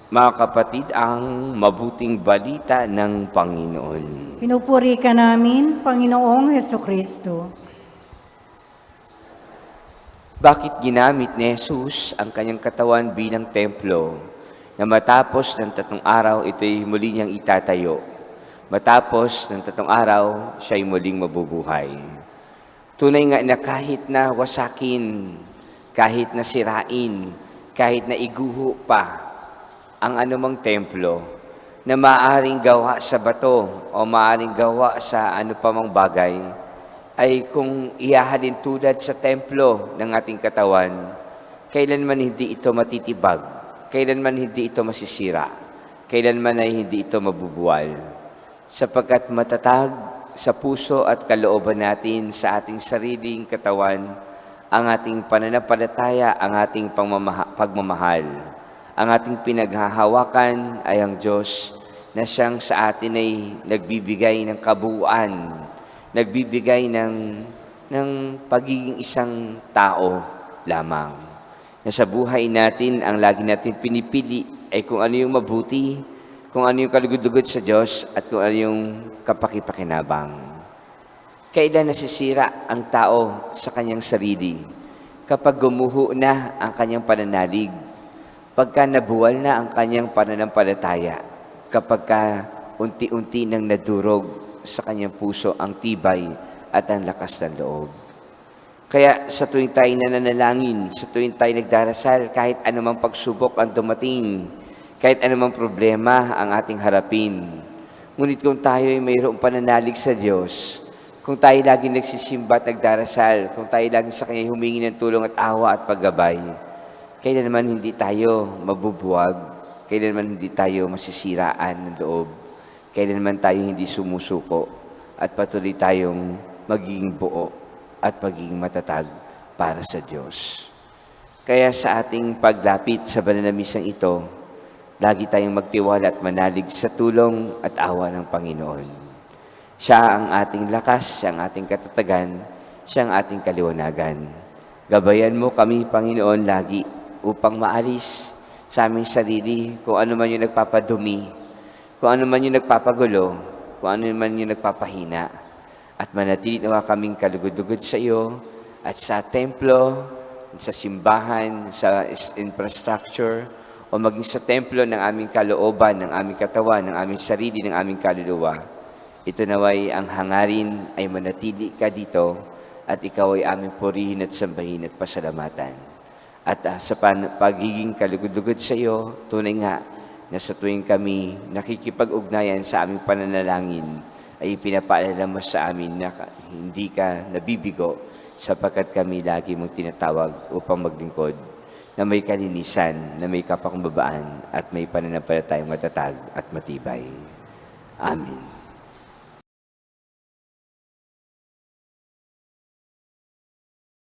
Mga kapatid, ang mabuting balita ng Panginoon. Pinupuri ka namin, Panginoong Hesukristo. Bakit ginamit ni Jesus ang kanyang katawan bilang templo na matapos ng 3 araw ito'y muli niyang itatayo? Matapos ng 3 araw, siya'y muling mabubuhay. Tunay nga na kahit na wasakin, kahit na sirain, kahit na iguho pa ang anumang templo na maaaring gawa sa bato o maaaring gawa sa ano pa mang bagay, ay kung ihahalin tulad sa templo ng ating katawan, kailanman hindi ito matitibag, kailanman hindi ito masisira, kailanman ay hindi ito mabubuwal. Sapagkat matatag sa puso at kalooban natin sa ating sariling katawan, ang ating pananampalataya, ang ating pagmamahal. Ang ating pinaghahawakan ay ang Diyos na siyang sa atin ay nagbibigay ng kabuuan, nagbibigay ng pagiging isang tao lamang. Na sa buhay natin, ang lagi natin pinipili ay kung ano yung mabuti, kung ano yung kalugod-lugod sa Diyos, at kung ano yung kapakipakinabang. Kailan nasisira ang tao sa kanyang sarili? Kapag gumuho na ang kanyang pananalig, pagka nabuwal na ang kanyang pananampalataya, kapag ka unti-unti nang nadurog sa kanyang puso ang tibay at ang lakas ng loob. Kaya sa tuwing tayo nananalangin, sa tuwing tayo nagdarasal, kahit anumang pagsubok ang dumating, kahit anumang problema ang ating harapin, ngunit kung tayo ay mayroong pananalig sa Diyos, kung tayo laging nagsisimba at nagdarasal, kung tayo laging sa Kanya humingi ng tulong at awa at paggabay, kailanman hindi tayo mabubuwag, kailanman hindi tayo masisiraan ng loob, kailanman tayo hindi sumusuko, at patuloy tayong magiging buo at magiging matatag para sa Diyos. Kaya sa ating paglapit sa banal na misang ito, lagi tayong magtiwala at manalig sa tulong at awa ng Panginoon. Siya ang ating lakas, siya ang ating katatagan, siya ang ating kaliwanagan. Gabayan mo kami, Panginoon, lagi upang maalis sa aming sarili kung ano man yung nagpapadumi, kung ano man yung nagpapagulo, kung ano man yung nagpapahina, at manatili nawa kaming kalugod-lugod sa iyo at sa templo, sa simbahan, sa infrastructure, o maging sa templo ng aming kalooban, ng aming katawan, ng aming sarili, ng aming kaluluwa. Ito naway ang hangarin ay manatili ka dito at ikaw ay aming purihin at sambahin at pasalamatan. At sa pagiging kalugod-lugod sa iyo, tunay nga na sa tuwing kami nakikipag-ugnayan sa aming pananalangin, ay pinapaalala mo sa amin na hindi ka nabibigo sapagkat kami lagi mong tinatawag upang maglingkod na may kalinisan, na may kapakumbabaan at may pananampalatayang matatag at matibay. Amen.